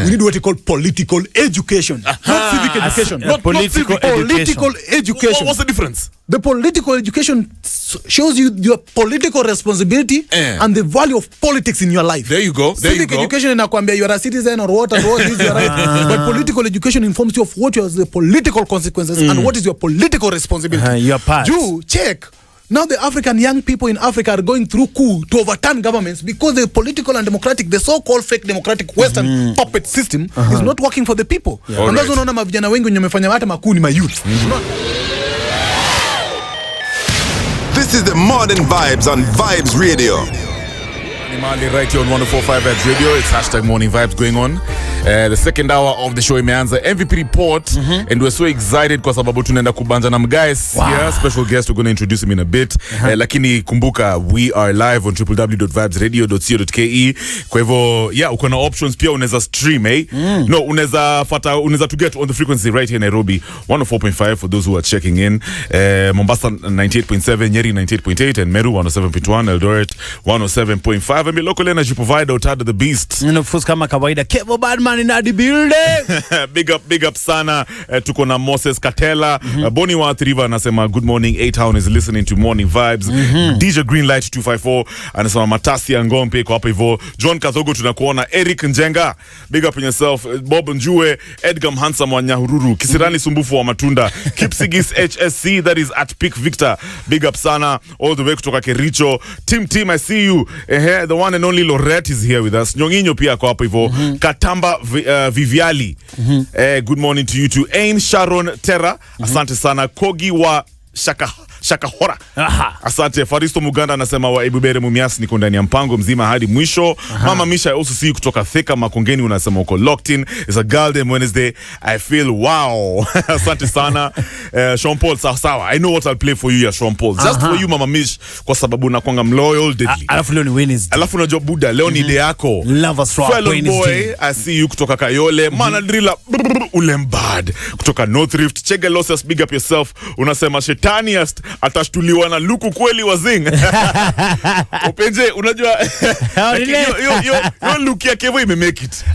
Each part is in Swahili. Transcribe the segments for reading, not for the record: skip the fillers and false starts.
We need what we call political education. Not civic education. Not political education. What's the difference? The political education shows you your political responsibility and the value of politics in your life. There you go. Civic education inakwambia you are a citizen or what and what is your right. But political education informs you of what are the political consequences and what is your political responsibility. Your part. You check. Now the African young people in Africa are going through coup to overturn governments because the political and democratic, the so-called fake democratic Western puppet system is not working for the people. Yeah. And that's unaona mavijana wengi wenye wamefanya hata makuu ni mayouth. This is the Modern Vibes on Vibes Radio. Right here on 104.5 at Radio. It's hashtag Morning Vibes going on. The second hour of the show imeanza. MVP report, and we're so excited kwa sababu tunaenda kubanja na guys here. Special guest, we're going to introduce him in a bit. Lakini kumbuka, we are live on www.vibesradio.co.ke. Kwa hivyo, yeah, uko na options pia, unaweza stream, No, unaweza to get on the frequency right here in Nairobi, 104.5 for those who are checking in. Mombasa 98.7, Nyeri 98.8, and Meru 107.1, Eldoret 107.5. And local energy provider Utado the Beast. And of course, kama kawaida, Kevo Badman in the building. Big up sana. Tuko na Moses Katela. Boni wa Athiriva anasema good morning. A-Town is listening to Morning Vibes. DJ Greenlight 254 anasema Matasi ya Ngompe kwa hapo hivyo. John Kathogo tunakuona. Eric Njenga, big up on yourself. Bob Njue, Edgar Handsome wa Nyahururu, Kisirani Sumbufu wa Matunda, Kipsigis HSC, that is at Peak Victor. Big up sana all the way kutoka Kericho. Tim, I see you. The one and only Lorette is here with us. Nyonginyo pia kwa hapo hivyo. Katamba Viviali. Good morning to you too. Ain Sharon Terra. Asante sana. Kogi wa Shakahora. Asante. Faristo Muganda anasema wa Ebubere Mumias niko ndani ya mpango mzima hadi mwisho. Mama Misha also see you kutoka Thika Makongeni unasema uko locked in. It's a Golden Wednesday. I feel wow. Asante sana. Sean Paul sawa. I know what I'll play for you ya Sean Paul. Just for you Mama Mish kwa sababu nakuanga mloyal deadly. Alafu leo ni Wednesday. Alafu unajua Buda leo ni day yako. Love us for Wednesday. I see you kutoka Kayole. Mana drilla Ulembad kutoka North Rift. Chege Losses, big up yourself. Unasema shetaniest atashtuliwa na luku kweli wazing. Upenje unajua yo look ya Kevo make it.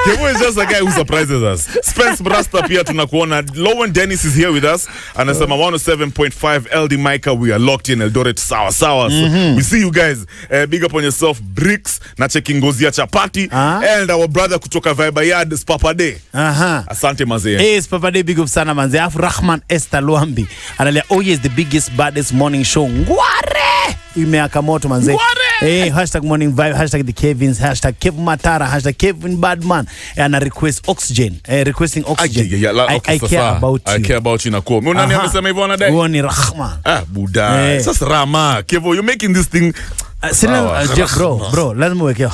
Kevo is just a guy who surprises us. Spence Brasta pia tunakuona. Lowen Dennis is here with us. Anasema 107.5 LD Micah, we are locked in Eldoret sawa. So we see you guys. Big up on yourself. Bricks na checking Ngozi ya Chapati and our brother kutoka Vibayard Spapade. Asante mazee. Spapade big up sana manze. Afu Rahman Esther Luambi analia is the biggest baddest morning show. Ngware imeaka moto manze. Hashtag Morning Vibe, hashtag the Kevins, hashtag Kev Matara, hashtag Kevin Badman, and a request oxygen, requesting oxygen. I care about you. I care about you na kwa. Muna niya mesema hivyo anadai? Uoni Rahman. Buda. Sasa Rama. Kevo, you're making this thing. Bro, lazima uweke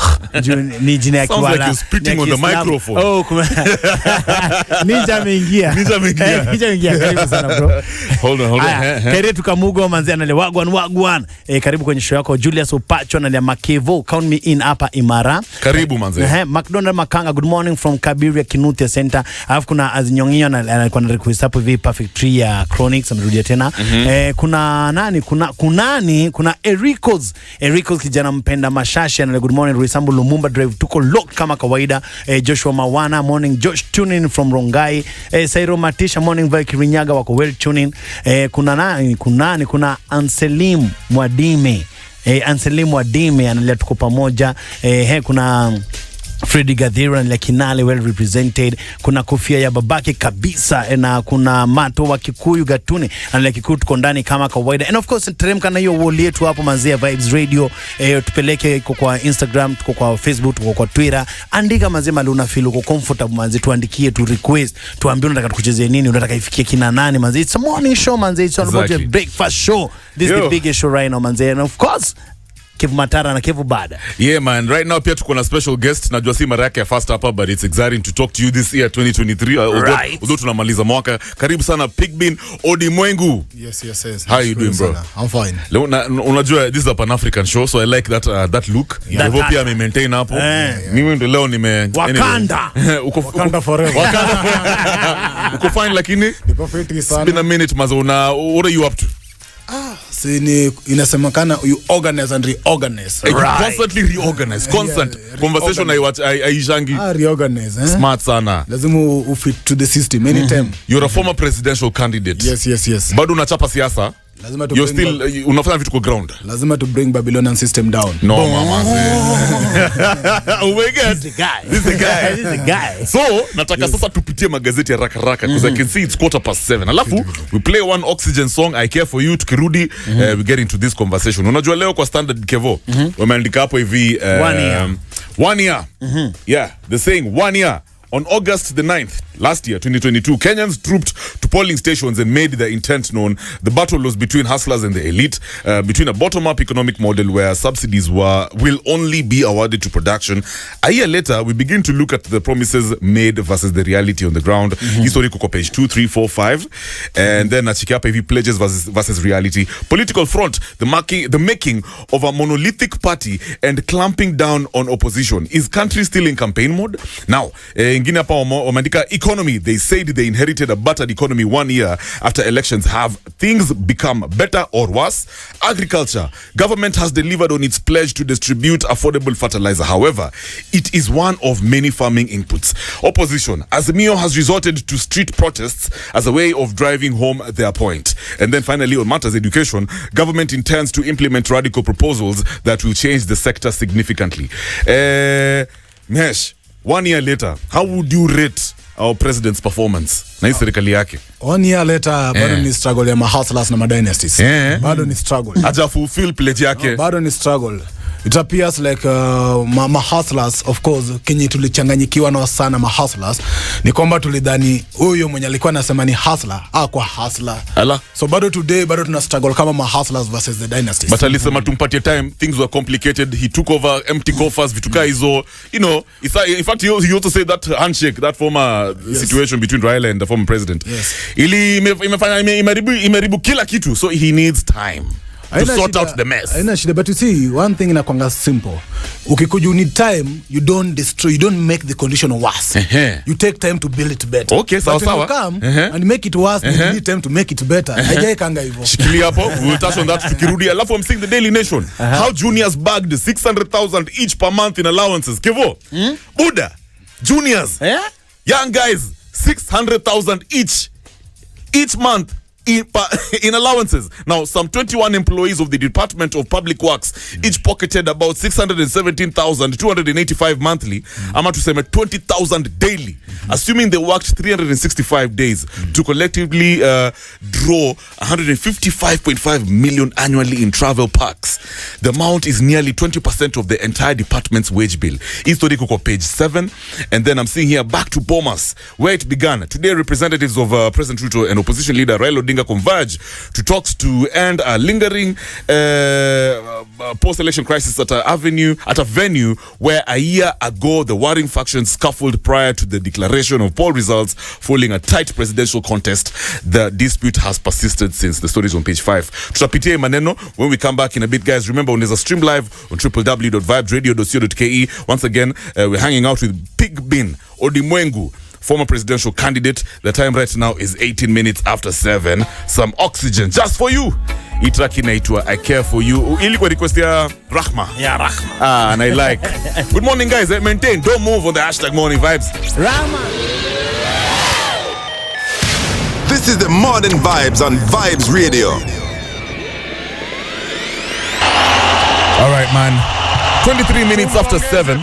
ni jina ya kiwala. Sounds like you're spitting on the microphone. Ninja ameingia. Karibu sana bro. Hold on. Karibu tukamugo manzi anale wagwan. Karibu kwenye show yako. Julius Opacho analia Makevo, count me in hapa Imara. Karibu manzi. McDonald Makanga, good morning from Kabiria Kinuthia Center. Alafu kuna Azinyong'inyo alikuwa na request hapo hivi Perfect Tree ya Chronics amerudia tena. Kuna nani? Kuna Ericos kijana mpenda mashashi na good morning Ruisambu Lumumba Drive tuko lock kama kawaida. Joshua Mawana morning, Josh tuning from Rongai. Sairo Matisha morning via Kirinyaga wako well tuning. Kuna Anselim Mwadime. Anselim Mwadime analia tuko pamoja. Kuna Freddy Gadhira na Kinale well represented. Kuna kofia ya babake kabisa na kuna Mato wa Kikuyu Gatune na Kikuyu tuko ndani kama kawaida. And of course teremka na hiyo wall yetu hapo manzia Vibes Radio. Tupeleke kwa Instagram, tuko kwa Facebook, tuko kwa Twitter. Andika mazima leo una feel uko comfortable manzi, tuandikie tu request, tuambie unataka tukuchezee nini, unataka ifikie kina nani manzi. It's a morning show manzi, it's all about a breakfast show. This is the biggest show right now manzi. And of course Kevu Matara na Kevu Bada. Yeah man, right now pia tuko na special guest. Najua si mara yake ya first hapa, but it's exciting to talk to you this year 2023. Although tunamaliza mwaka. Karibu sana PIGBIN Odimwengu. Yes. How you doing bro? I'm fine. Leo unajua this is a Pan-African show, so I like that look. Hivyo pia ame maintain hapo. Mimi ndo leo Wakanda. Wakanda forever. Uko fine lakini? Niko fit sana. It's been a minute mazona. What are you up to? Sini inasemekana you organize and reorganize. You constantly reorganize. Constant conversation aishangi. Reorganize. Smart sana. Lazima ufit to the system anytime. You're a former presidential candidate. Yes. Bado unachapa siasa. You're still unafanya vitu kwa ground. Lazima to bring Babylonian system down. No mama. Oh my God. This is the guy. So nataka sasa tupitie magazeti ya raka because I can see it's 7:15. Alafu we play one Oxygen song, I Care For You. Tukirudi we get into this conversation. Unajua leo kwa Standard Kevo wameandika hapo hivi 1 year. Yeah, they're saying 1 year. On August the 9th, last year, 2022, Kenyans trooped to polling stations and made their intent known. The battle was between hustlers and the elite, between a bottom-up economic model where subsidies will only be awarded to production. A year later, we begin to look at the promises made versus the reality on the ground. History kuko page 2, 3, 4, 5. And then achiki hivi pledges versus reality. Political front, the making of a monolithic party and clamping down on opposition. Is country still in campaign mode? Now, ingine hapa wameandika economy. They said they inherited a battered economy 1 year after elections. Have things become better or worse? Agriculture. Government has delivered on its pledge to distribute affordable fertilizer. However, it is one of many farming inputs. Opposition. Azimio has resorted to street protests as a way of driving home their point. And then finally, on matters education, government intends to implement radical proposals that will change the sector significantly. Mesh, 1 year later, how would you rate our president's performance na hii serikali yake? 1 year later, bado ni struggle ya mahustlers na madynasties. Bado ni struggle. Haja fulfill pledge yake. Bado ni struggle. It appears like mahustlers, of course, Kenya tulichanganyikiwa na sana mahustlers. Ni kwamba tulidhani huyo mwenye alikuwa anasema ni hustler, kwa hustler. So bado today, bado tuna struggle kama mahustlers versus the dynasties. But alisema tumpatie time, things were complicated. He took over empty coffers, vituka hizo. You know, in fact, he also said that handshake, that former situation between Raila and the former president. Ili imeribu kila kitu, so he needs time to sort out the mess. Haina shida, but you see, one thing inakwanga simple. Ukikuja you need time, you don't destroy, you don't make the condition worse. You take time to build it better. Okay, sawa. You come and make it worse, you need time to make it better. Haijaikanga hivyo. Shikilia hapo, we'll touch on that tukirudi. Alafu I'm seeing the Daily Nation. How juniors bagged 600,000 each per month in allowances. Kevo, Buddha, juniors, young guys, 600,000 each month in allowances. Now, some 21 employees of the Department of Public Works each pocketed about 617,285 monthly, ama tuseme 20,000 daily, assuming they worked 365 days to collectively draw 155.5 million annually in travel packs. The amount is nearly 20% of the entire department's wage bill. History kuko page 7. And then I'm seeing here back to Bomas, where it began. Today, representatives of President Ruto and opposition leader Raila Odinga converge to talks to end a lingering post-election crisis at a venue where a year ago the warring factions scuffled prior to the declaration of poll results following a tight presidential contest. The dispute has persisted since. The story is on page 5. Tutapitia maneno when we come back in a bit, guys. Remember, unaweza stream live on www.vibesradio.co.ke. Once again, we're hanging out with PIGBIN ODIMWENGU, former presidential candidate. The time right now is 18 minutes after 7. Some Oxygen just for you. Itrack inaitwa I Care For You. Ilikuwa request ya Rahma. Yeah, Rahma. And I like. Good morning, guys. Maintain. Don't move on the hashtag morning vibes. Rahma. This is the Modern Vibes on Vibes Radio. All right, man. 23 minutes after 7.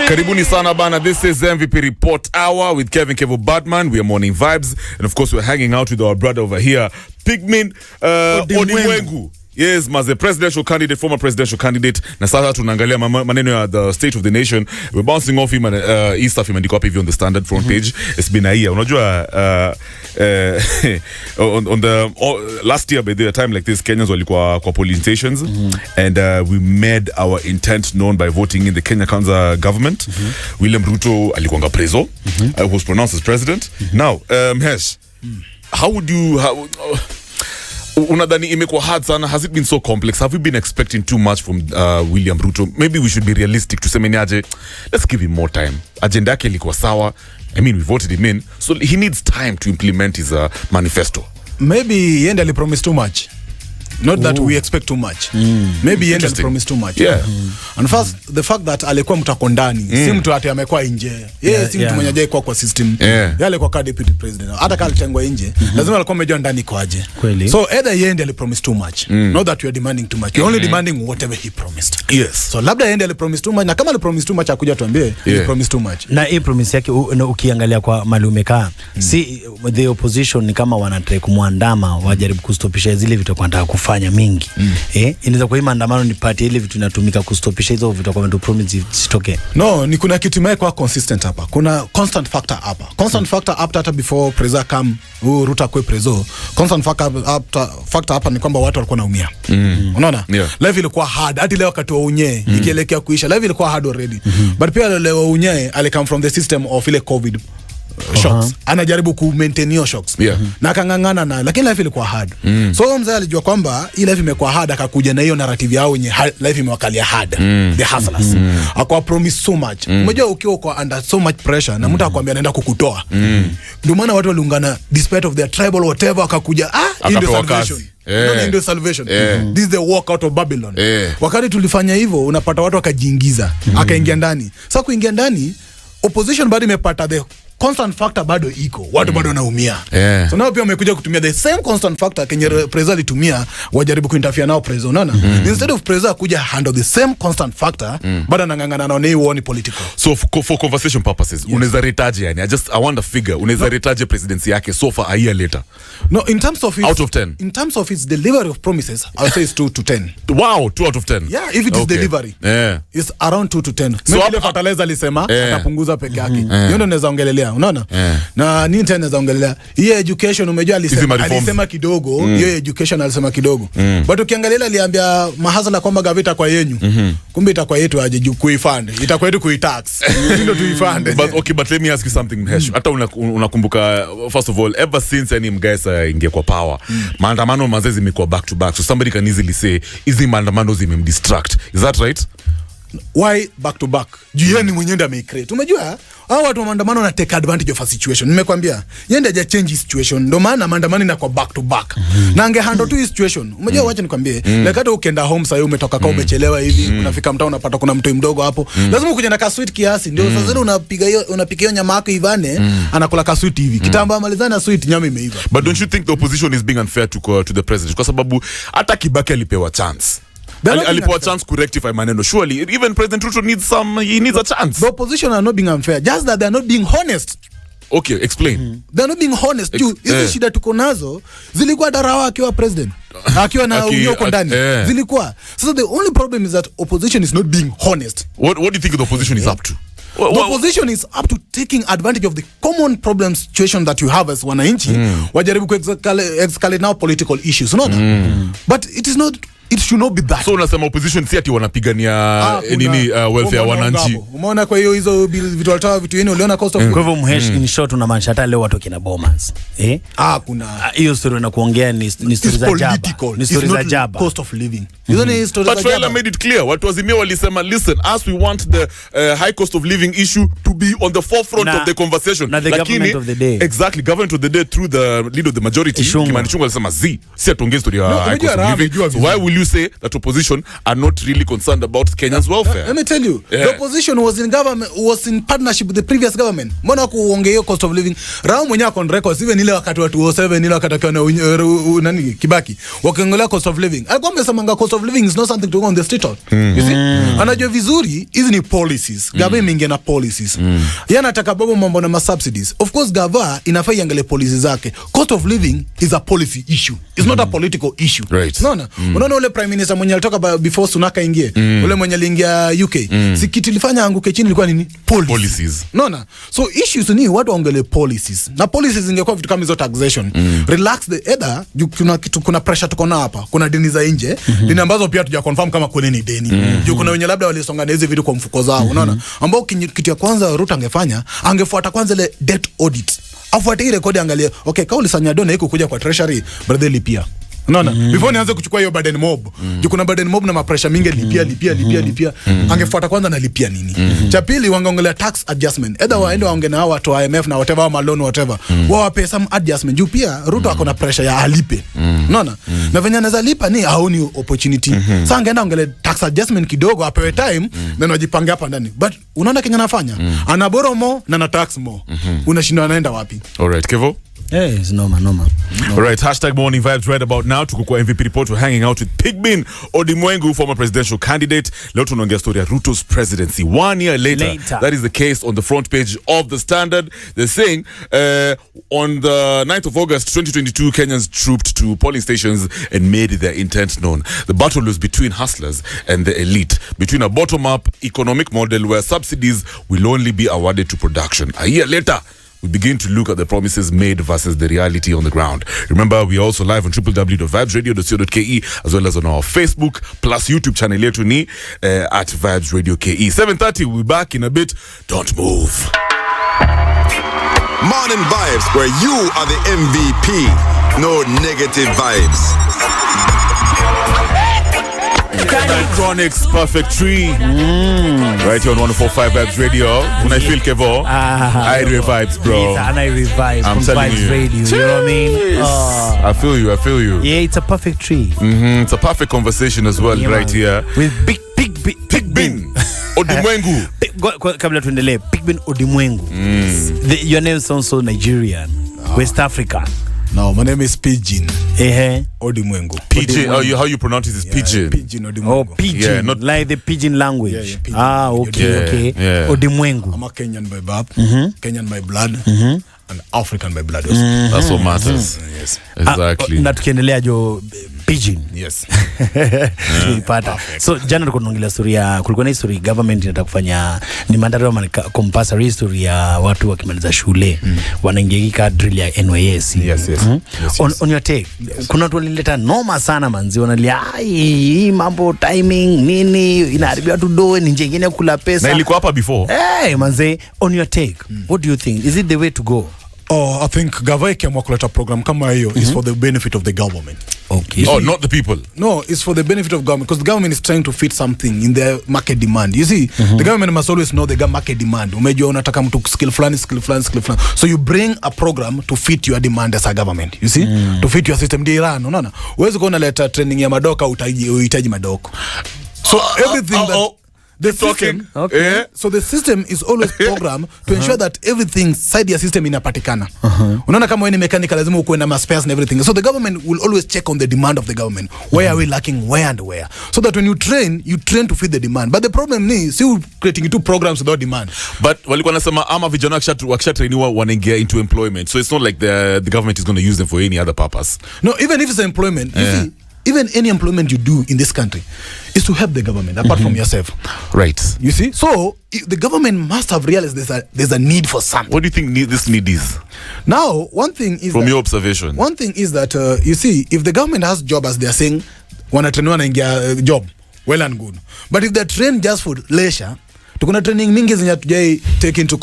Karibuni sana bana. This is MVP Report Hour with Kevin Kevo Batman. We are Morning Vibes. And of course, we're hanging out with our brother over here, PIGBIN ODIMWENGU. Yes, maze presidential candidate, former presidential candidate. Na sasa tunaangalia maneno ya the state of the nation. We're bouncing off him and hii stuff imeandikwa hapa hivi on the Standard front page. It's been a year. Unajua on the last year by the time like this, Kenyans walikuwa kwa polling stations and we made our intent known by voting in the Kenya Kwanza government. William Ruto alikuanga preso, was pronounced as president. Now, Hesh, how would you unadhani imekuwa hard sana? Has it been so complex? Have we been expecting too much from William Ruto? Maybe we should be realistic. Tuseme niaje, let's give him more time. Agenda yake ilikuwa sawa. I mean, we voted him in, so he needs time to implement his manifesto. Maybe yende ali promise too much. Not that we expect too much. Maybe he ended promise too much. Yeah. And first, the fact that alikuwa mtu akondani, si mtu ati amekuwa nje. Si mtu mwenye hajaikuwa kwa system. Yeye alikuwa ka deputy president. Hata kama alitengwa nje, lazima alikuwa amejua ndani kwaje. So either he ended promise too much. Not that we are demanding too much. We're only demanding whatever he promised. Yes. So labda ended promise too much. Na kama alipromise too much akuja tuambie, he promised too much. Na hii promise yake ukiangalia kwa malumekaa, si the opposition ni kama wanataka kumwandama, wajaribu kustopisha zile vitu wanataka kufanya mingi. Inaweza kwa hii maandamano ni party ile vitu inatumika kustopisha hizo vitu kwa mtu promise zitoke. No, ni kuna kitu imekuwa consistent hapa. Kuna constant factor hapa. Constant factor hata before preza come Ruta kwa prezo. Constant factor hapa ni kwamba watu walikuwa naumia. Unaona? Life ilikuwa hard. Hadi leo wakati wa unye ikielekea kuisha, life ilikuwa hard already. But pia leo unye ali come from the system of ile COVID shocks. Anajaribu ku maintain your shocks. Na kangangana na, lakini life ilikuwa hard. So mzee alijua kwamba hii life imekuwa hard, akakuja na hiyo narrative yao yenye life imewakalia hard. The hustlers. Akwa promise so much. Unajua ukiwa uko under so much pressure na mtu akwambia anaenda kukutoa. Ndio maana watu waliungana despite of their tribal whatever, akakuja in the salvation. In the salvation. This is the walk out of Babylon. Wakati tulifanya hivyo, unapata watu wakajiingiza, akaingia ndani. Sasa kuingia ndani, opposition bado imepata the constant factor bado iko. Watu bado wanaumia. So nao pia wamekuja kutumia the same constant factor kenye preza alitumia, wajaribu kuinterfere nao preza, unaona? Instead of preza kuja handle the same constant factor, bado anangangana na ni political. So for conversation purposes, unaweza retaje yani? I want a figure. Unaweza retaje presidency yake so far a year later? No, in terms of out of 10. In terms of its delivery of promises, I would say it's 2 to 10. Wow, 2 out of 10. Yeah, if it is delivery. It's around 2 to 10. So ile fertilizer alisema atapunguza peke yake. Hiyo ndio naweza ongelelea, unaona? Na nini tena naweza ongelelea? Hii education umejua alisema kidogo, hiyo education alisema kidogo. But ukiangalia aliambia mahasala kwamba gavita kwa yenyu. Kumbe itakuwa yetu aje kuifund. Itakuwa yetu kuitax. Ndio tuifund. But let me ask you something, Mhesh. Hata unakumbuka first of all, ever since any mgaisa ingekuwa power, maandamano mazezi imekuwa back to back. So somebody can easily say hizi maandamano zimemdistract. Is that right? Why back to back? Jieni mwenyewe ndiye amecreate. Umejua hao watu wa maandamano na take advantage of a situation. Nimekwambia yeye ndiye change situation. Ndio maana maandamano inakuwa back to back. Na ange handle tu hii situation. Umejua wacha nikwambie, like hata ukienda home sasa umetoka kama umechelewa hivi, unafika mtaa unapata kuna mtu mdogo hapo. Lazima ukuje na ka sweet kiasi. Ndio sasa zile unapika hiyo nyama yako Ivane, anakula ka sweet hivi. Kitambo amalizana sweet, nyama imeiva. But don't you think the opposition is being unfair to the president? Kwa sababu hata Kibaki alipewa chance. Alipewa chance to rectify maneno. Surely even President Ruto needs a chance. The opposition are not being unfair, just that they are not being honest. Okay, explain. They are not being honest. Hizi shida tuko nazo zilikuwa darawa akiwa president, akiwa na unyoko ndani zilikuwa. So the only problem is that opposition is not being honest. What do you think the opposition is up to? The opposition is up to taking advantage of the common problem situation that you have as wananchi. Wajaribu escalate now political issues, unaona? But it should not be that. So unasema opposition si ati wanapigania welfare wananchi. Umeona kwa hiyo hizo vitu walitoa vitu yenu uliona cost of kwa hivyo Mhesh in short unamaanisha hata leo watu kina bombers. Kuna hiyo story na kuongea ni story za jaba. Ni story za jaba. Cost of living. Hizo ni story za jaba. But Raila made it clear. Watu wazimia walisema listen, as we want the high cost of living issue to be on the forefront of the conversation. The government of the day. Exactly, government of the day through the leader of the majority. Kimani Chungwa alisema si atuongee story ya high cost of living. So why will you say that opposition are not really concerned about Kenyans' welfare? Let me tell you, the opposition was in government, was in partnership with the previous government. Mbona kuongea hiyo cost of living? Rao mwenyewe on records even ile wakati wa 2007 ile wakati kwa nani Kibaki wakiongelea cost of living. Alikuwa amesema cost of living is not something to go on the street on. You see? Anajua vizuri hizi ni policies. Gava imeingia na policies. Yeye anataka babo mambo na subsidies. Of course gava inafaa iangalie policies zake. Cost of living is a policy issue. It's not a political issue. Right. Unaona ule prime minister mwenye alitoka before Sunaka ingie, ule mwenye aliingia UK, si kitu ilifanya anguke chini ilikuwa nini? Policies. Unaona? So issues ni watu waangalie policies. Na policies ingekuwa vitu kama hizo taxation. Relax the either kuna pressure tuko na hapa. Kuna deni za nje, deni ambazo pia tuja confirm kama kweli ni deni. Kuna wenye labda walisongana hizo vitu kwa mfuko zao, unaona? Ambao kitu ya kwanza Ruto angefanya, angefuata kwanza ile debt audit. Afuate ile rekodi angalie, okay, kauli sanya dona iko kuja kwa treasury, brother lipia. Unaona? Before nianze kuchukua hiyo burden mob. Juu kuna burden mob na mapresha mingi lipia. Angefuata kwanza na lipia nini. Cha pili wangeongelea tax adjustment. Either waende waongee na watu wa IMF na whatever loan whatever. Wao wape some adjustment. Juu pia Ruto ako na pressure ya alipe. Unaona? Na venye anaweza lipa ni haoni opportunity. Sasa angeenda ongelea tax adjustment kidogo apewe time then wajipange hapa ndani. But unaona Kenya anafanya? Anaboro mo na na tax mo. Unashinda anaenda wapi? Alright, Kevo? It's normal. Alright, hashtag Morning Vibes right about now. Tuko kwa MVP report. We're hanging out with PIGBIN ODIMWENGU, former presidential candidate. Leo tunaongea story ya Ruto's presidency. 1 year later, that is the case on the front page of The Standard. They're saying on the 9th of August 2022, Kenyans trooped to polling stations and made their intent known. The battle was between hustlers and the elite, between a bottom-up economic model where subsidies will only be awarded to production. A year later, we begin to look at the promises made versus the reality on the ground. Remember, we are also live on www.vibesradio.co.ke as well as on our Facebook plus YouTube channel yetu ni at Vibes Radio KE. 7:30, we'll be back in a bit. Don't move. Morning Vibes, where you are the MVP. No negative vibes. Electronics Perfect Tree. Right here on 104.5 Vibes Radio. When I feel Kevo, I vibes, bro. I revive. I'm telling Vibes you. Radio, you know what I mean? I feel you. Yeah, it's a perfect tree. It's a perfect conversation as well, Yeah, right man. here. With PIGBIN ODIMWENGU. Kabla tuendelee, PIGBIN ODIMWENGU. Your name sounds so Nigerian. West African. No, my name is PIGBIN ODIMWENGU. PJ, how you pronounce it is PIGBIN. PIGBIN ODIMWENGU. Oh, pidgin, Yeah, not- like the pidgin language. Yeah, pidgin. Okay. Yeah. ODIMWENGU. I'm a Kenyan by birth, Kenyan by blood, and African by blood also. That's what matters. Yes. Exactly. Na tukiendelea jo pidgin. Yes. Tuipata. So jana tulikuwa tunaongelea story ya kulikuwa na story government inataka kufanya ni mandatory ama compulsory story ya watu wakimaliza shule wanaingia kadri ya NYS. Yes. On your take, kuna watu walileta noma sana manzi, wanalia hii mambo timing nini inaharibia watu doe ni nyingine kula pesa. Na ilikuwa hapa before. Hey manzi, on your take, what do you think? Is it the way to go? Oh, I think Gava ikiamua kuleta program kama hiyo is for the benefit of the government. Okay. Oh, not the people. No, it's for the benefit of government because the government is trying to fit something in their market demand. You see, the government must always know the market demand. Umejua unataka mtu skill fulani. So you bring a program to fit your demand as a government. You see? To fit your system. Ndio run, unaona? Uwezi kuona leta training ya madoka uhitaji madoko. So everything that the system, so the system is always programmed to ensure that everything side your system inapatikana. Unaona kama wewe ni mechanical lazima ukuwe na spares and everything. So the government will always check on the demand of the government. Where are we lacking, where and where? So that when you train to fit the demand. But the problem is you creating two programs without demand. But walikuwa nasema ama vijana wakishatrainiwa wanaingia into employment. So it's not like the government is going to use them for any other purpose. No, even if it's employment, you see, even any employment you do in this country is to help the government apart from yourself. Right. You see? So the government must have realized there's a need for something. What do you think this need is? Now, one thing is From that, your observation. One thing is that you see, if the government has job as they are saying, wanatrainiwa naingia job, well and good. But if they're trained just for leisure, tukuna training mingi zenye tujai take into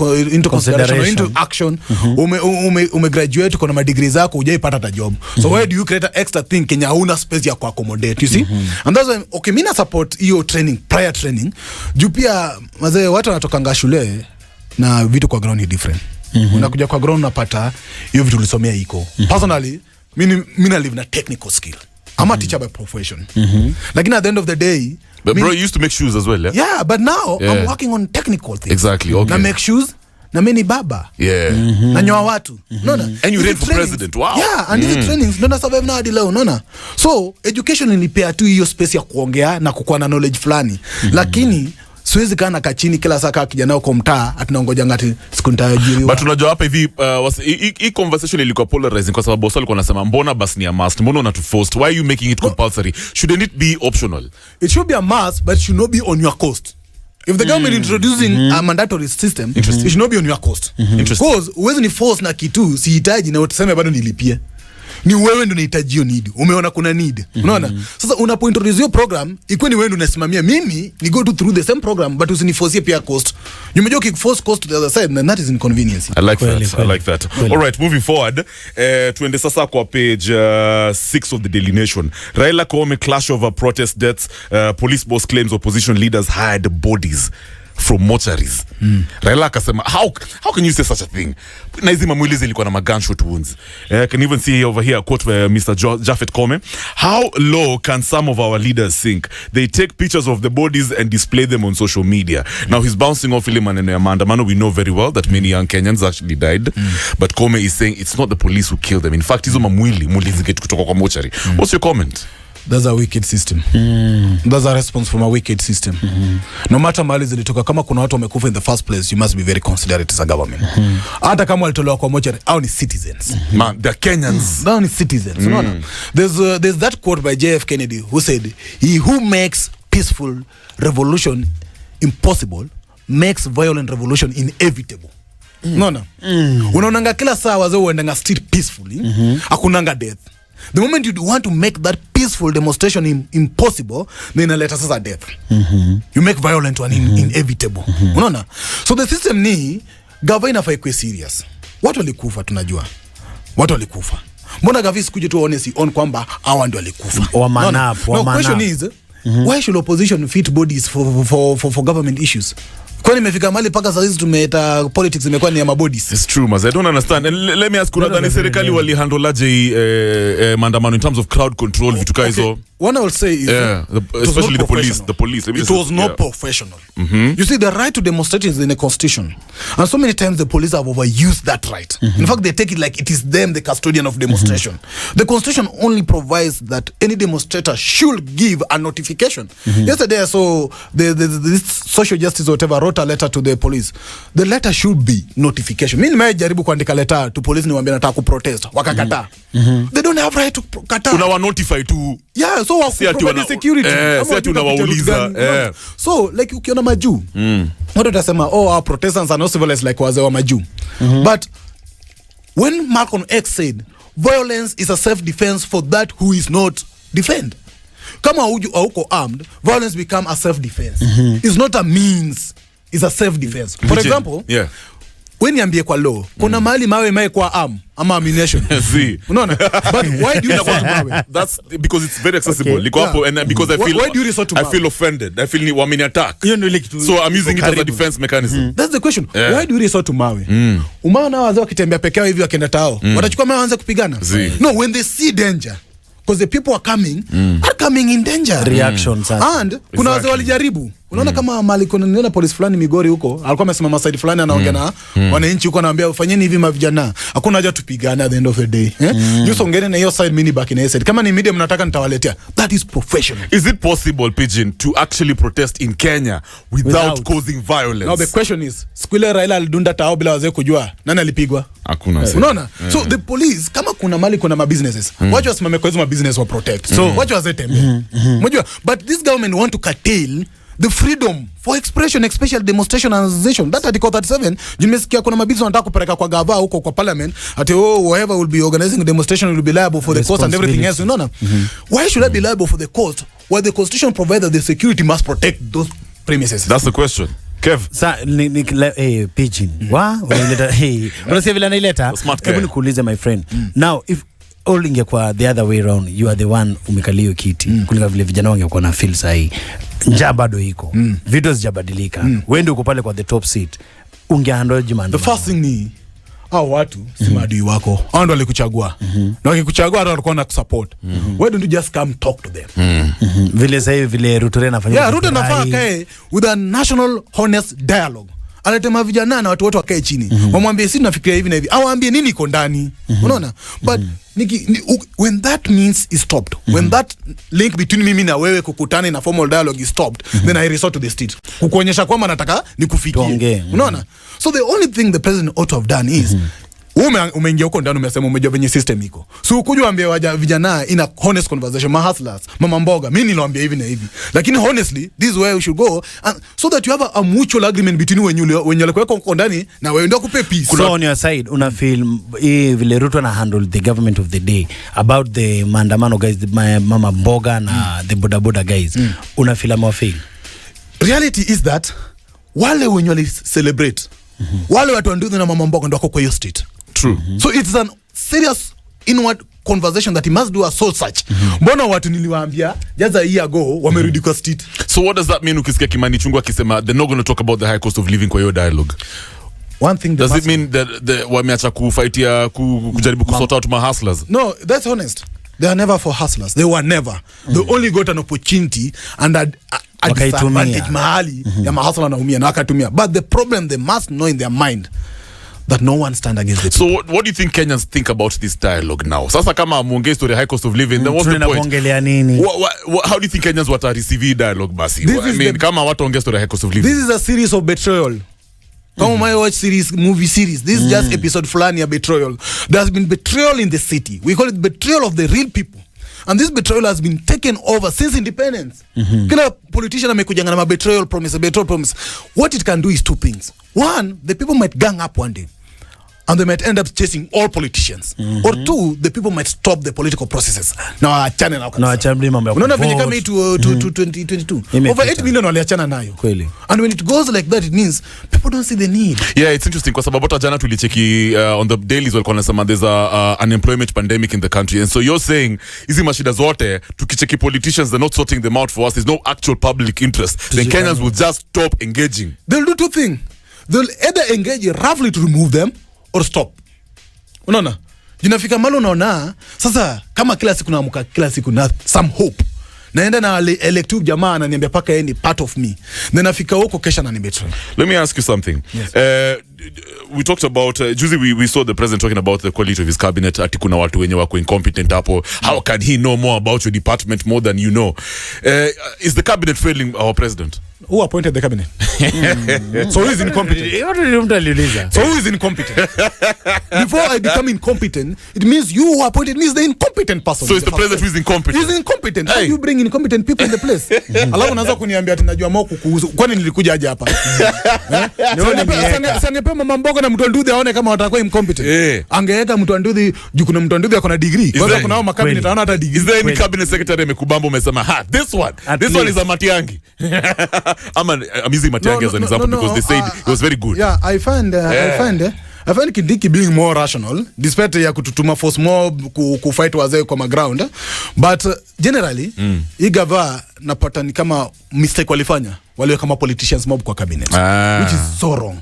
consideration or into action. Ume graduate kuna madegree zako hujai pata ta job. So why do you create an extra thing Kenya huna space ya accommodate, you see? And that's why okay, mina support hiyo training, prior training. Juu pia mazee watu wanatokanga shule na vitu kwa ground ni different. Unakuja kwa ground unapata hiyo vitu ulisomea iko. Personally, mina live na technical skill. I'm a teacher by profession. Lakini at the end of the day, But bro, you used to make shoes as well, yeah? Yeah, but now I'm working on technical things. Exactly, okay. Na make shoes, na mimi ni baba. Yeah. Na nyoa watu. Unaona? And you ran for president, wow. Yeah, and these trainings ndio na survive now hadi leo, unaona? So, education ilipea tu hiyo space ya kuongea na kukuwa na knowledge fulani. Lakini siwezi kana kachini kila saa kama kijana uko mtaa atinaongoja ngati siku nitajiriwa. But unajua hapa hivi hii conversation ilikuwa polarizing kwa sababu boss alikuwa anasema mbona basi ni a must, mbona una to forced, why are you making it compulsory, shouldn't it be optional? It should be a must, but it should not be on your cost. If the government introducing a mandatory system, it should not be on your cost. Because uwezi ni force na kitu sihitaji na utaseme bado nilipie. ni wewe ndio unahitaji hiyo need. Umeona kuna need. Unaona? Sasa unapointroduce hiyo program, ikuwe ni wewe ndio unasimamia. Mimi ni go through the same program but usiniforce pia cost. Umejua ukiforce cost to the other side, then that is inconvenience. I like that. All right, moving forward, tuende sasa kwa page 6 of the Daily Nation. Raila Koome clash over protest deaths. Police boss claims opposition leaders hired bodies from mortuaries. Raila akasema, how can you say such a thing? Na hizi mamwili zilikuwa na gunshot wounds. Can even see over here a quote by Mr. Japhet Koome. How low can some of our leaders sink? They take pictures of the bodies and display them on social media. Now he's bouncing off ile maneno ya maandamano. We know very well that many young Kenyans actually died. But Koome is saying it's not the police who killed them. In fact, hizo mamwili ziketu kutoka kwa mortuary. What's your comment? That's a wicked system. That's a response from a wicked system. No matter mali zilitoka, kama kuna watu wamekufa in the first place, you must be very considerate as a government. Hata kama walitolewa kwa mochari, hao ni citizens. Man, they're Kenyans. Hao ni citizens. Unaona? There's that quote by JF Kennedy who said, "He who makes peaceful revolution impossible makes violent revolution inevitable." Unaona? Unaonanga kila saa wazee waendanga street peacefully, hakunanga death. The moment you want to make that peaceful demonstration impossible, then let us a death. You make violent one inevitable. Unaona? So the system ni gavana faikwe serious. Watu walikufa tunajua. Watu walikufa. Mbona gavana sikuje tu honestly on kwamba hawa ndio walikufa. Wamanafu. The question is, why should opposition fit bodies for government issues? Kwani imefika mahali paka sasa hizi tumeeta politics imekuwa ni ya mabodies. It's true, mas I don't understand. And let me ask, kuna dhani serikali walihandle aje maandamano in terms of crowd control vitu ka hizo? One I will say is especially the police. It was not professional. You see, the right to demonstrate is in the constitution, and so many times the police have overused that right. In fact, they take it like it is them the custodian of demonstration. The constitution only provides that any demonstrator should give a notification. Yesterday I saw this social justice whatever wrote a letter to the police. The letter should be notification. Mimi nimejaribu kuandika letter to police niwaambia nataka kuprotest, wakakataa. They don't have right to kata. Unawa notify to. Yeah, so provide security. Si unawauliza. So like ukiona maju. Watu watasema our Protestants are not civilized like wazee wa maju. But when Malcolm X said violence is a self defense for that who is not defend. Kama hauko armed, violence become a self defense. It's not a means, it's a self defense. For example, when niambie kwa law, kuna mahali mawe mae kwa ama ammunition. See. Unaona? But why do you resort to mawe? That's because it's very accessible. Liko hapo and because I feel why do you resort to mawe? I feel offended. I feel ni wameni attack. So I'm using it as a defense mechanism. That's the question. Why do you resort to mawe? Umaona wazee wakitembea peke yao hivi wakienda tao. Watachukua mawe waanze kupigana. No, when they see danger, because the people are coming in danger. Reactions. And kuna wazee walijaribu. Unaona kama Malikona niona police fulani Migori huko, alikuwa amesimama side fulani anaongea na wananchi huko anawaambia fanyeni hivi mavijana. Hakuna haja tupigane at the end of the day. Songeni na hiyo side mini back in side. Kama ni media mnataka nitawaletea. That is professional. Is it possible, Pigeon, to actually protest in Kenya without causing violence? Now the question is, siku ile Raila alidunda tao bila wazee kujua, nani alipigwa? Hakuna. Unaona? So the police kama kuna mali kuna businesses, wacha wasimame kwa hizo business wa protect. So wacha wazee tembe. Unajua, but this government want to curtail the freedom for expression, especially demonstration and association. That article 37, jimesikia kuna mabizi wanataka kupeleka kwa gava huko kwa parliament, ati whoever will be organizing a demonstration will be liable for the cost and everything else. Unaona? Why should I be liable for the cost while the constitution provides that the security must protect those premises? That's the question. Kev. Sa Pigeon. Unasikia vile anaileta? Hebu nikuulize my friend. Now if all ingekuwa the other way around, you are the one umekalio kiti, kulika vile vijana wangekuwa na feel sahi, njaa bado iko, vitu zijabadilika, wewe uko pale kwa the top seat, ungehandle jimando. The first thing ni hao watu si maadui wako, hao ndio walikuchagua, na wakikuchagua hata walikuwa na kusupport. Why don't you just come talk to them? Vile sasa vile Ruto anafanya. Yeah, Ruto anafaa kae with a national honest dialogue. Anatema vijana na watu wote wakae chini. Wamwambie sisi tunafikiria hivi na hivi. Awaambie nini iko ndani. Unaona? But when that means is stopped, when that link between mimi na wewe kukutana in a formal dialogue is stopped, then I resort to the street. Kukuonyesha kwamba nataka nikufikie. Unaona? So the only thing the president ought to have done is Umeingia huko ndani umesema umejua venye system iko. So ukuje ambie vijana in a honest conversation, hustlers, mama mboga, mimi niloambia hivi na hivi. Lakini honestly, this is where we should go, and so that you have a mutual agreement between when you like huko ndani na wewe ndio kupe peace. So on your side, una feel vile Ruto na handle the government of the day about the maandamano guys, the mama mboga na the boda guys. Una feel ama feel? Reality is that wale wenye wali celebrate, wale watu wanduthi na mama mboga ndio wako kwa hiyo state. True. So it's a serious inward conversation that he must do a soul search. Mbona watu niliwaambia just a year ago wamerudi kwa state. So what does that mean ukisikia Kimani Chungwa akisema they're not going to talk about the high cost of living kwa hiyo dialogue? One thing does it mean that wameacha kufightia kujaribu kusort out my hustlers? No, that's honest. They are never for hustlers. They were never. They only got an opportunity and a disadvantage mahali ya mahasla na umia na wakatumia. But the problem they must know in their mind that no one stand against the people. So what do you think Kenyans think about this dialogue now? Sasa kama muongee story high cost of living, then what's the point? How do you think Kenyans wata receive dialogue basi? I mean, kama watu ongee story high cost of living. This is a series of betrayal. Come my watch series, movie series. This is just episode fulani ya betrayal. There has been betrayal in the city. We call it betrayal of the real people. And this betrayal has been taken over since independence. Kila politician amekujanga na betrayal promise. What it can do is two things. One, the people might gang up one day and they might end up chasing all politicians. Or two, the people might stop the political processes. Now achane na unaona venye kama to 2022 over 8 million waliachana nayo kweli. And when it goes like that, it means people don't see the need. Yeah, it's interesting kwa sababu hata jana tulicheki on the dailies walikuwa wanasema there's a unemployment pandemic in the country, and so you're saying hizi mashida zote tukicheki politicians, they're not sorting them out for us, there's no actual public interest, then Kenyans will just stop engaging. They'll do two things. They'll either engage roughly to remove them or stop. Unaona? Jinafika malo unaona sasa kama kila siku naamka kila siku na some hope. Naenda na elective jamaa ananiambia paka yeye ni part of me. Then nafika huko kesha na betray. Let me ask you something. Yes. We talked about Juzi we saw the president talking about the quality of his cabinet. Ati kuna watu wenye wako incompetent hapo. How can he know more about your department more than you know? Is the cabinet failing our president? Who appointed the cabinet? So who is incompetent? So who is incompetent? Before I become incompetent, it means you who appointed me is the incompetent person. So it's the president who is incompetent. He's incompetent. How do you bring incompetent people in the place? Alafu unaanza kuniambia ati najua mao kukuhusu. Kwani nilikuja aje hapa? Sangepewa mama mboga na mtu Nduthi aone kama watakuwa incompetent. Angeweka mtu Nduthi juu kuna mtu Nduthi akona degree. Kwa sababu kuna makabinet anaona hata degree. Is there any cabinet secretary amekubamba umesema this one is a Matiangi? I'm using Matiangi as an example because they said it was very good. Yeah, I find Kindiki being more rational despite ya kututuma force mob kufight wazee kwa ground, but generally igava napata ni kama mistake walifanya wale kama politicians mob kwa cabinet, which is so wrong.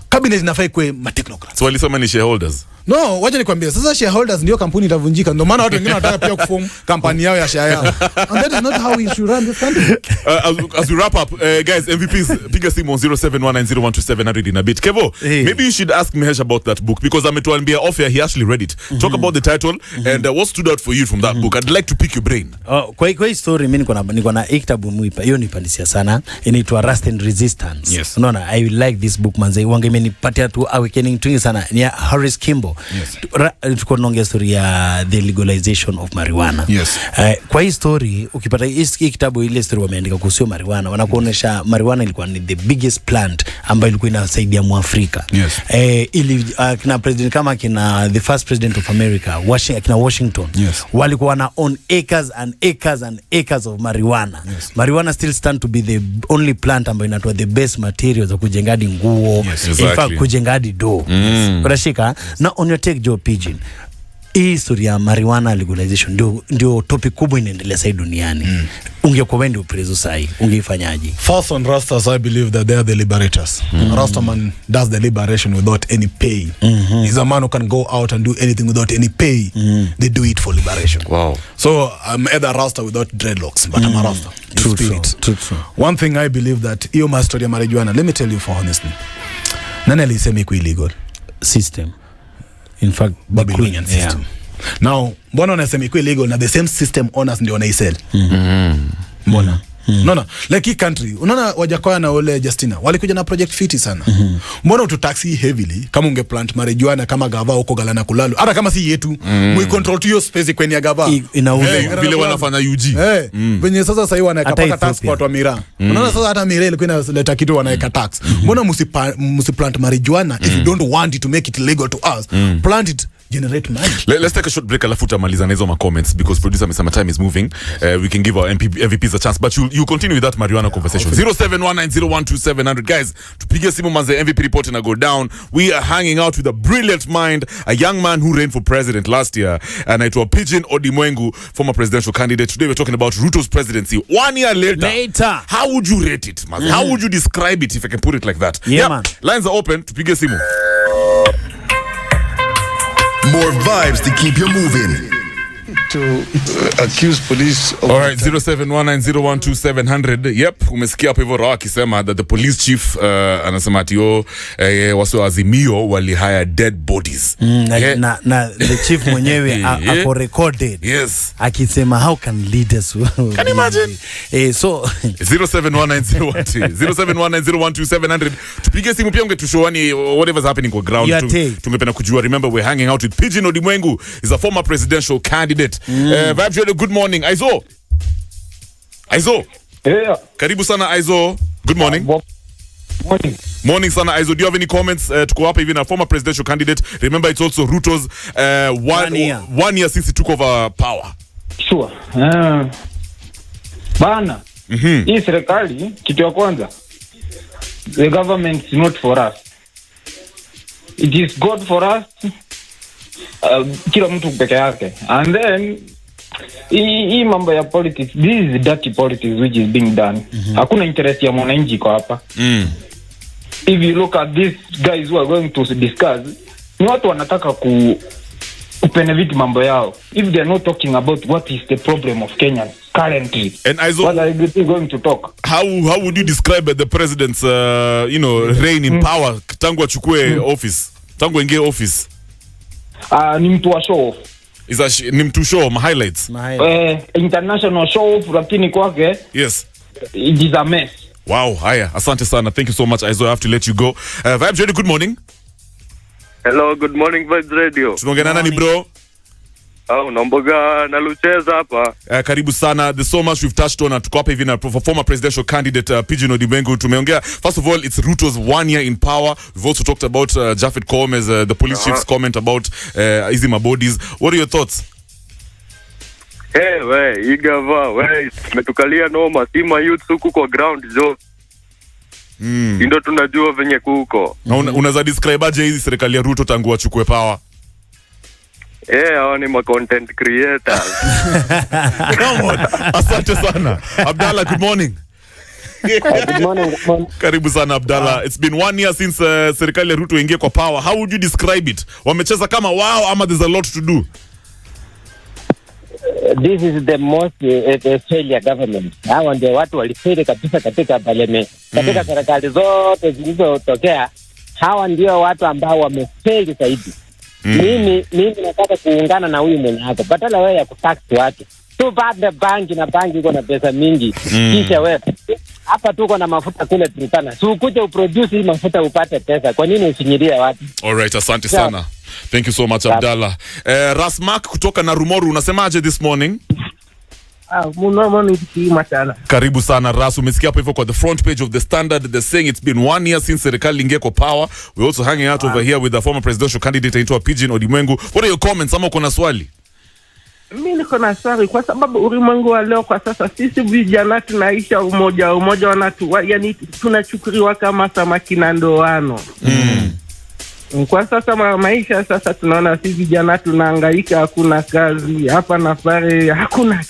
Cabinet inafai kuwe technocrats. So walisema ni shareholders. No, wacha nikwambie sasa shareholders ndio kampuni itavunjika, ndio maana watu wengine wanataka pia kuform kampani yao ya share yao. And that is not how we should run this country. As we wrap up, guys, MVPs, piga simu 0719012700 in a bit. Kevo, maybe you should ask Mehesh about that book because ametuambia off air he actually read it. Talk about the title and what stood out for you from that book. I'd like to pick your brain. Kwa hii story mimi niko na kitabu muipa. Hiyo nipandisia sana. Inaitwa Rust and Resistance. Yes. Unaona, I like this book manze. Wange imenipatia tu awakening twingi sana. Ni Horace Kimbo. Yes. Tuko naongea story ya the legalization of marijuana. Yes. Kwa hii story ukipata hii kitabu ile story wameandika kuhusu marijuana, wanakuonesha marijuana ilikuwa ni the biggest plant ambayo ilikuwa inasaidia Muafrika. Yes. Ili kina president kama kina the first president of America, Washington. Yes. Walikuwa na own acres and acres and acres of marijuana. Yes. Marijuana still stand to be the only plant ambayo inatoa the best materials za kujengadi nguo. Yes, exactly. In fact kujengadi do. Unashika na on your take Joe Pigeon. Hii historia ya marijuana legalization ndio topic kubwa inaendelea sasa duniani. Ungekuwa wewe ndio prezo sahi, ungeifanyaje? First on Rastas, I believe that they are the liberators. Rastaman does the liberation without any pay. He's a man who can go out and do anything without any pay. They do it for liberation. Wow. So I'm either Rasta without dreadlocks, but I'm a Rasta. True. One thing I believe that hiyo mastery ya marijuana, let me tell you for honestly. Nani alisema iko illegal? System. In fact, Babylonian system. Now, mbona unasema iko illegal na the same system owners ndio wanaisell? Mbona? Unaona like hii country, unaona Wajakoya na ole Justina walikuja na project fiti sana. Mbona ututaxi heavily kama ungeplant marijuana kama gava huko Galana Kulalu, hata kama si yetu we control to your space kwenye gava inauza vile wanafanya UG venye sasa sasa hivi wanaweka tax kwa watu wa miraa. Unaona sasa hata miraa ilikuwa inaleta kitu wanaweka tax. Mbona msiplant marijuana if you don't want it to make it legal to us, plant it, generate money. Let's take a short break alafu tamaliza hizo ma comments because producer Mr. Time is moving. We can give our MVPs a chance, but you continue with that marijuana conversation. 0719012700 guys, tupige simu manze, MVP report na go down. We are hanging out with a brilliant mind, a young man who ran for president last year, and anaitwa PIGBIN ODIMWENGU, former presidential candidate. Today we're talking about Ruto's presidency 1 year later. How would you rate it, manze? How would you describe it if I can put it like that? Yeah, man. Lines are open, tupige simu. More vibes to keep you moving. To accuse police of... All right, 0719012700. Yep, umesikia hapo hivyo Rawa akisema that the police chief anasema ati waso Azimio wali hire dead bodies. Na the chief mwenyewe ako recorded. Yes. Akisema how can leaders can you imagine? So 0719012700. Tupige simu pia ungetushowani whatever's happening kwa ground. Tungependa kujua. Remember we're hanging out with PIGBIN ODIMWENGU. He's a former presidential candidate. Vibes Radio, good morning. Aizo. Yeah. Karibu sana Aizo. Good morning. Morning. Morning sana Aizo. Do you have any comments? Tuko hapa even a former presidential candidate. Remember it's also Ruto's 1 year since he took over power. Sure. Bana. Hii serikali kitu ya kwanza, the government is not for us. It is God for us. Kila mtu peke yake. And then hii mambo ya politics, this is dirty politics which is being done. Hakuna interest ya mwananchi kwa hapa. If you look at these guys who are going to discuss, ni watu wanataka kupeneviti mambo yao. If they are not talking about what is the problem of Kenya currently, and Aizo, what are they going to talk? How would you describe the president's reign in power tangu achukue office, tangu ingie office? Ni mtu wa show off. Ni mtu show my highlights. International show off, lakini kwake yes, it is a mess. Wow, haya, asante sana. Thank you so much Aizo. I have to let you go. Vibes Radio, good morning. Hello, good morning Vibes Radio. Tunaongea nani bro? Naomboga na Lucheza hapa. Karibu sana. There's so much we've touched on. Tuko hapa hivi na former presidential candidate PIGBIN ODIMWENGU. Tumeongea, first of all, it's Ruto's 1 year in power. We've also talked about Japhet Kome's the police chief's comment about Izima bodies. What are your thoughts? Hey, igava, metukalia noma, sima youth huku kwa ground jo. Ndio tunajua venye kuko. Na unaweza describe aje hizi serikali ya Ruto tangu achukue power? Hao ni ma content creators. Come on. Asante sana. Abdallah, good morning. Good morning. Karibu sana Abdallah. It's been 1 year since serikali ya Ruto ingie kwa power. How would you describe it? Wamecheza kama wow ama there's a lot to do? This is the most failure government. Hawa ndio watu walifeli kabisa katika parliament. Katika serikali zote zilizotokea, hawa ndio watu ambao wamefeli zaidi. Mimi nataka kuungana na huyu mwenye hapo. Badala wewe ya kutax watu. Tu baada banki na banki iko na pesa mingi. Kisha wewe hapa tuko na mafuta kule Turkana. Si ukuje uproduce hii mafuta upate pesa. Kwa nini usinyirie watu? All right, asante sana. Thank you so much Abdallah. Rasmak kutoka na Rumoru, unasemaje this morning? Karibu sana Ras. Umesikia hapo hivyo kwa the front page of the Standard, they're saying it's been 1 year since serikali ingie kwa power. We're also hanging out over here with the former presidential candidate into PIGBIN ODIMWENGU. What are your comments? Ama uko na swali? Mimi niko na swali kwa sababu ulimwengu wa leo kwa sasa sisi vijana tunaisha umoja yani tunachukuliwa kama samaki na ndoano. Kwa sasa maisha sasa tunaona sisi vijana tunahangaika, hakuna kazi hapa na pale, hakuna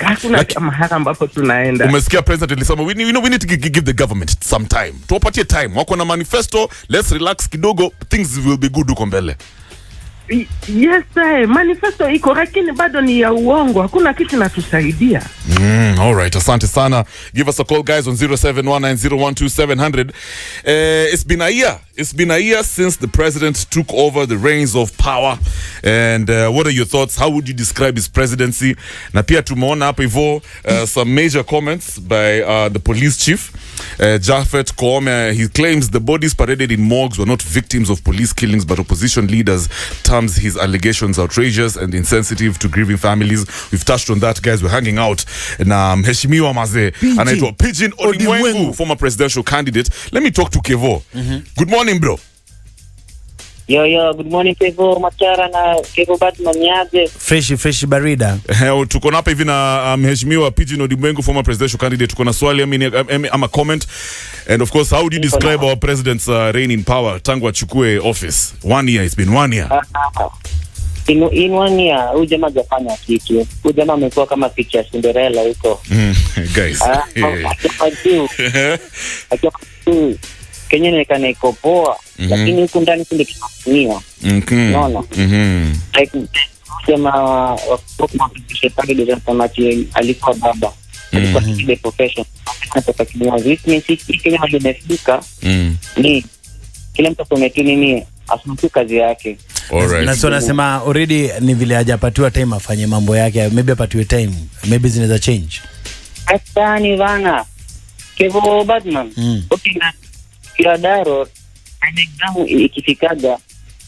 mahali ambapo tunaenda. Umesikia president alisema we need to give the government some time. Tuwapatie time. Wako na manifesto, let's relax kidogo, things will be good huko mbele. Yes, manifesto iko lakini bado ni ya uongo, hakuna kitu natusaidia. All right, asante sana. Give us a call guys on 0719012700. It's been a year since the president took over the reins of power. And what are your thoughts? How would you describe his presidency? Na pia tumeona hapa hivyo some major comments by the police chief, Jafet Koome. He claims the bodies paraded in morgues were not victims of police killings, but opposition leaders terms his allegations outrageous and insensitive to grieving families. We've touched on that, guys. We're hanging out na mheshimiwa mazee anaitwa PIGBIN Odimwengu, former presidential candidate. Let me talk to Kevo. Good morning, bro. Yo, good morning Kevo Machara na Kevo Batman yaje. Fresh barida. Tuko hapa hivi na mheshimiwa PIGBIN Odimwengu, former presidential candidate. Tuko na swali ama comment. And of course, how would you describe our president's reign in power tangu achukue office? 1 year, it's been 1 year. In 1 year, huyu jamaa hajafanya kitu. Huyu jamaa amekuwa kama picha ya Cinderella huko. Guys. Kenya inaonekana iko poa, lakini huku ndani kile kinatumia. Unaona? Sema wakati shetani ndio anasema alikuwa baba. Alikuwa kile profession. Hata kama vipi Kenya hajafika. Ni kila mtu ametuni nini asumbuke kazi yake. Alright. Na so nasema already ni vile hajapatiwa time afanye mambo yake, maybe apatiwe time, maybe zinaweza change. Hata ni bana Kevo Batman. Okay, na kila daro exam ikifikaga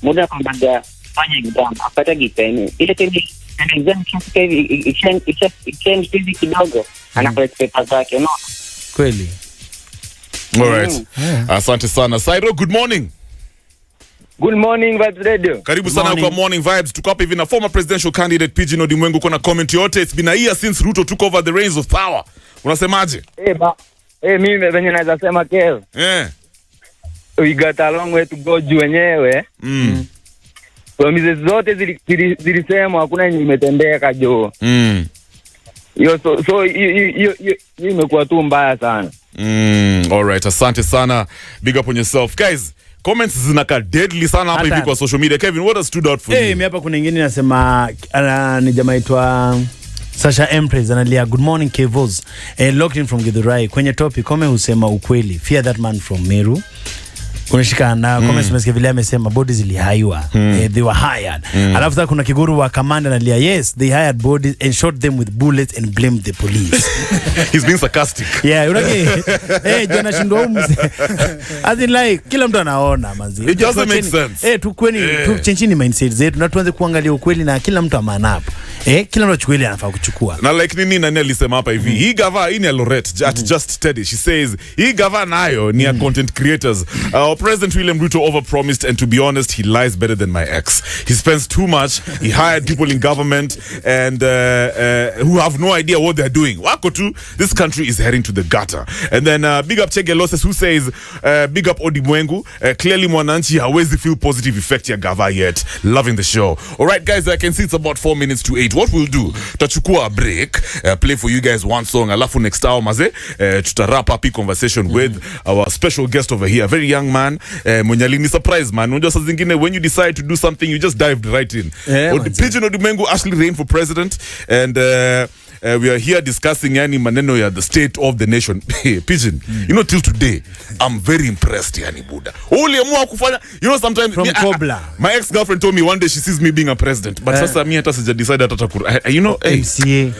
muda kwamba fanya exam apata gipeni ile time exam kifika hivi exchange hivi kidogo anapata paper zake, no kweli. Alright. Asante sana. Sairo, good morning. Good morning Vibes Radio. Karibu sana kwa Morning Vibes. Tuko hapa hivi na former presidential candidate PIGBIN Odimwengu. Kuna comment yote? It's been a year since Ruto took over the reins of power. Unasemaje? Mimi venye naweza sema Kev. We got a long way to go juu wenyewe. Promises zote zilisema hakuna yenye imetendeka jo. So imekuwa tu mbaya sana. Alright, asante sana. Big up on yourself. Guys, comments zinaka deadly sana hapa hivi kwa social media. Kevin, what has stood out for you? Mimi hapa kuna nyingine nasema ni jamaa aitwa Sasha Empress analia good morning Kevos. Locked in from Githurai. Kwenye topic Koome husema ukweli. Fear that man from Meru. Kunashika na comments mesikia vile amesema bodies zilihaiwa. They were hired. Alafu sasa kuna Kiguru wa command analia yes they hired bodies and shot them with bullets and blamed the police. He's being sarcastic. Yeah, unajua Jona shindo umse. As in like kila mtu anaona mazi. It doesn't make sense. Tukweni tuchenjini mindset zetu na tuanze kuangalia ukweli na kila mtu amana hapo. Kila mtu achukueli anafaa kuchukua. Na like nani alisema hapa hivi hii gava ini Lorette at Just Steady, she says hii gava nayo ni content creators. President William Ruto overpromised, and to be honest, he lies better than my ex. He spends too much. He hired people in government and who have no idea what they're doing. Wako tu, this country is heading to the gutter. And then big up Chege Losses, who says big up Odimwengu. Clearly mwananchi hawezi feel positive effect ya gava yet. Loving the show. All right, guys, I can see it's about 4 minutes to 8. What we'll do, tutachukua a break, play for you guys one song, alafu next hour maze tuta wrap up conversation with our special guest over here, a very young man. Mwenye alini surprise man. Unajua saa zingine when you decide to do something you just dived right in. PIGBIN Odimwengu actually ran for president, and we are here discussing yani maneno ya the state of the nation. PIGBIN, you know, till today I'm very impressed yani buda. Uliamua kufanya, you know, sometimes from my ex-girlfriend told me one day she sees me being a president, but sasa mimi hata sija decide hata you know MCA.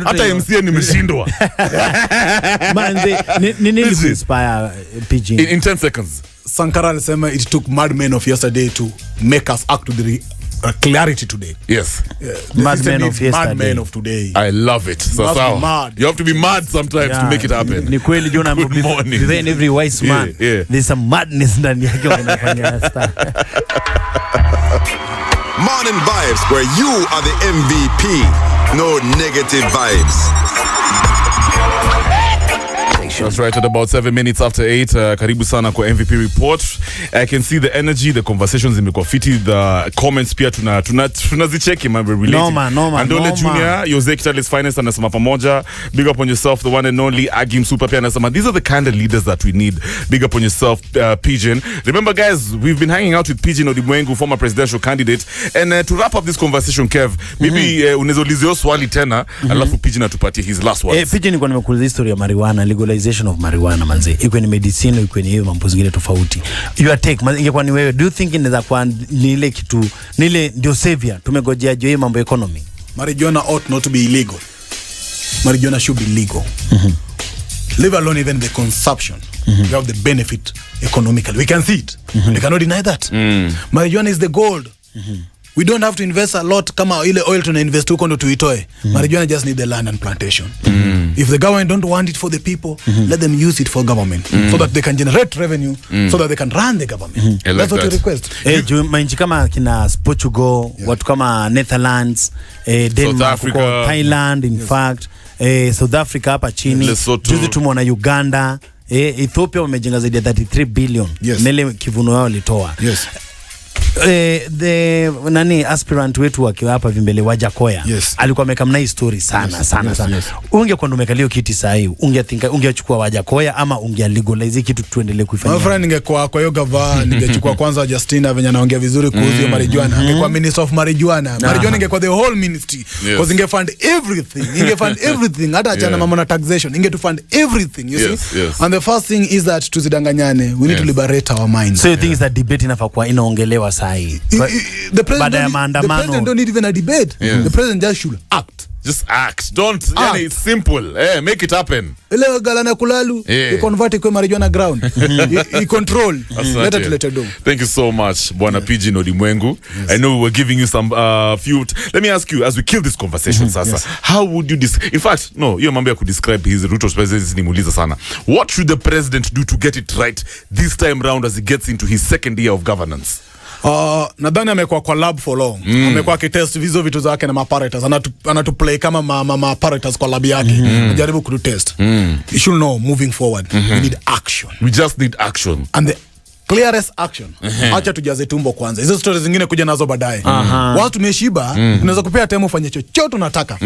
Hata MCA nimeshindwa. Manze nini inspire PIGBIN in 10 seconds? Sankara alisema it took madmen of yesterday to make us act to the clarity today. Yes. Madmen of yesterday. Madmen of today. I love it. So you have to be mad sometimes to make it happen. Ni kweli Jona, behind every wise man there's some madness ndani yake wanafanya star. Morning Vibes, where you are the MVP. No negative vibes. That's right, at about 7 minutes after 8. Karibu sana kwa MVP report. I can see the energy, the conversations imekuwa fiti, the comments pia tunazicheki man, we're relating. Andole Junior, Jose Kitalis Finest anasema pamoja. Big up on yourself, the one and only Agim Super pia anasema these are the kind of leaders that we need. Big up on yourself, PIGBIN. Remember guys, we've been hanging out with PIGBIN Odimwengu, former presidential candidate, and to wrap up this conversation Kev, maybe unaweza ulizio swali tena alafu PIGBIN atupatie his last words. PIGBIN nilikuwa nimekuuliza history ya marijuana legalization legalization of marijuana manze, iko ni medicine, iko ni hiyo mambo zingine tofauti. Your take manze, ingekuwa ni wewe, do you think inaweza kuwa ni ile kitu, ni ile ndio savior tumegojea hiyo mambo economy? Marijuana ought not to be illegal. Marijuana should be legal. Leave alone even the consumption. We have the benefit economically. We can see it. We cannot deny that. Marijuana is the gold. We don't have to invest a lot kama ile oil tuna invest huko ndo tuitoe. Marijuana just need the land and plantation. If the government don't want it for the people, let them use it for government so that they can generate revenue, so that they can run the government. That's what we request. Manchi kama kina Portugal, watu kama Netherlands, Denmark, Thailand, in fact, South Africa hapa chini, juzi tumeona Uganda, Ethiopia wamejenga zaidi ya 33 billion. Nele kivuno yao litoa. The nani aspirant wetu wakiwa hapa Vimbele Wajakoya, alikuwa amekamna hii story sana sana. Ungekuwa ndo umekalio kiti sahi, ungechukua Wajakoya ama legalize kitu tuendelee kuifanya? My friend, ningekuwa kwa hiyo gava, ningechukua kwanza Justina venye anaongea vizuri kuhusu marijuana. Angekuwa minister of marijuana. Marijuana ingekuwa the whole ministry, because ingefund everything. Hata achana mambo na taxation, ingetufund everything, you see. And the first thing is that tusidanganyane, we need to liberate our minds. So you think that debate inafakuwa inaongelewa sahi? The president don't need even a debate. The president just should act. Just act. Don't. Yani, it's simple. Make it happen. Ile galana kulalu, you convert it to marijuana ground. You control. Let it do. Thank you so much, Bwana PIGBIN ODIMWENGU. I know we were giving you some few. Let me ask you, as we kill this conversation, Sasa, how would you in fact, no, hiyo mambo ya kudescribe his route of presidency nimuuliza sana. What should the president do to get it right this time round as he gets into his second year of governance? Nadhani amekuwa kwa lab for long. Amekuwa akitest hizo vitu zake na apparatus. Anatuplay kama apparatus kwa lab yake. Anajaribu kutest. You should know moving forward. We need action. We just need action. And the clearest action. Acha tujaze tumbo kwanza. Hizo stories zingine kuja nazo baadaye. Watu tumeshiba, tunaweza kupea time ufanye chochote unataka.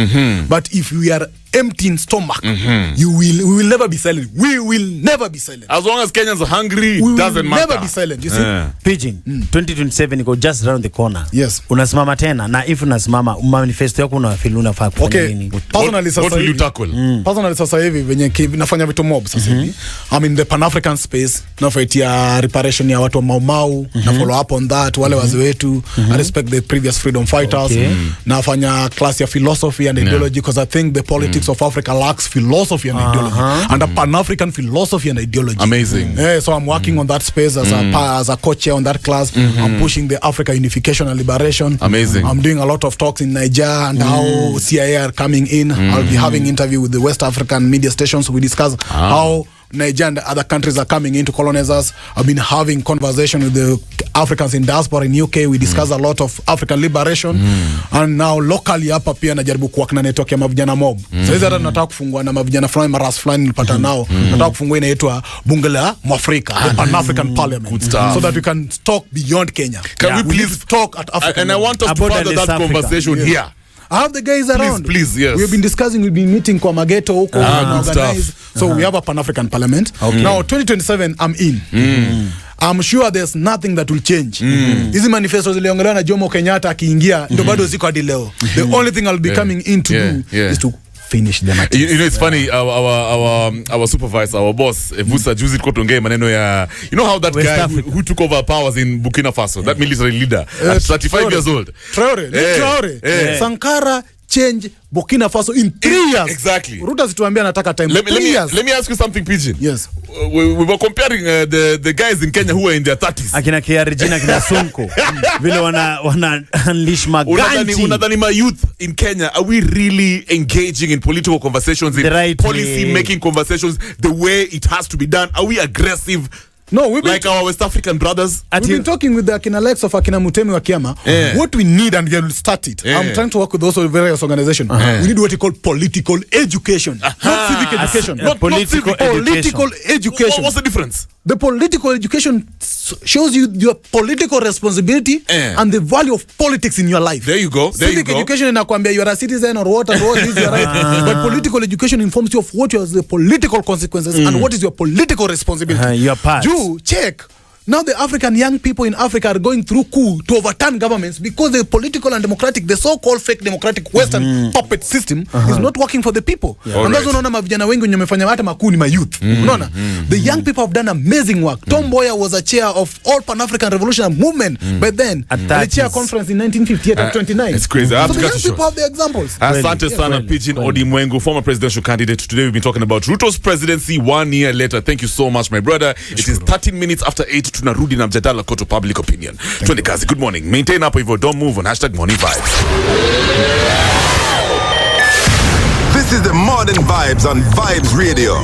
But if we are empty in stomach, we will never be silent. We will never be silent. As long as Kenyans are hungry, it doesn't matter. Never be silent, you see. PIGBIN, 2027 iko just around the corner. Yes. Unasimama tena, na if unasimama, manifesto yako unafeel unafaa kufanya nini? What will you tackle? Personally sasa hivi venye nafanya vitu mob sasa hivi. I'm in the Pan-African space. Nafaitia reparation ya watu wa Mau, na follow up on that, wale wazee wetu. I respect the previous freedom fighters. Nafanya class ya philosophy and ideology, because I think the politics of Africa lacks philosophy and ideology, and a Pan-African philosophy and ideology. Amazing. So I'm working on that space as a co-chair on that class. I'm pushing the Africa unification and liberation. Amazing. I'm doing a lot of talks in Nigeria and how CIA are coming in. I'll be having interview with the West African media stations. We discuss how Nigeria and other countries are coming in to colonize us. I've been having conversation with the Africans in diaspora in UK. We discuss a lot of African liberation. And now locally hapa pia najaribu kuwa na network ya mavijana mob. So hizi hata nataka kufungua na mavijana fulani maras fulani nilipata nao. Nataka kufungua inaitwa Bunge la Mwafrika, the Pan-African Parliament. So that we can talk beyond Kenya. Can we please talk at Africa? And I want us to further that conversation here. I have the guys around. Please, yes. We've been discussing, we've been meeting kwa Mageto huko and organize. So we have a Pan-African Parliament. Now 2027 I'm in. I'm sure there's nothing that will change. Hizi manifesto ziliongelewa na Jomo Kenyatta akiingia ndo bado ziko hadi leo. The only thing I'll be coming in to do is to finish them. You know, it's funny, our supervisor, our boss, Vusa juzi tuko tuongea maneno ya, you know how that West guy who took over powers in Burkina Faso, that military leader at 35 years old. Traore. Sankara change Burkina Faso in 3 years. Exactly. Ruta situambia anataka time. Let me ask you something, PIGBIN. Yes. We were comparing the guys in Kenya who were in their 30s. Akina Kia Regina, akina Sonko. Vile wana unleash maganji. Unadhani my youth in Kenya, are we really engaging in political conversations, in policy making conversations the way it has to be done? Are we aggressive? No, we've been like our West African brothers. We've been talking with the Akina Lex of Akina Mutemi wa Kiama. What we need, and we'll start it. I'm trying to work with those various organizations. We need what we call political education, not civic education. Not political education. What's the difference? The political education shows you your political responsibility and the value of politics in your life. There you go. Civic education inakwambia you are a citizen or what is your right. But political education informs you of what are the political consequences and what is your political responsibility. Your part. You check. now the African young people in Africa are going through coup to overturn governments because the political and democratic, the so-called fake democratic Western puppet system is not working for the people. And that's unaona mavijana wengi wenye wamefanya hata makuu ni mayouth. Unaona? The young people have done amazing work. Tom Mboya was a chair of all Pan-African Revolutionary Movement, but then the chair conference in 1958 at 29. It's crazy. So the young people have the examples. Asante sana PIGBIN ODIMWENGU, former presidential candidate. Today we've been talking about Ruto's presidency 1 year later. Thank you so much, my brother. It is 13 minutes after 8. Tunarudi na mjadala koto public opinion. Twende kazi. Good morning. Maintain up hivyo. Don't move on #MorningVibes. This is the Morning Vibes on Vibes Radio.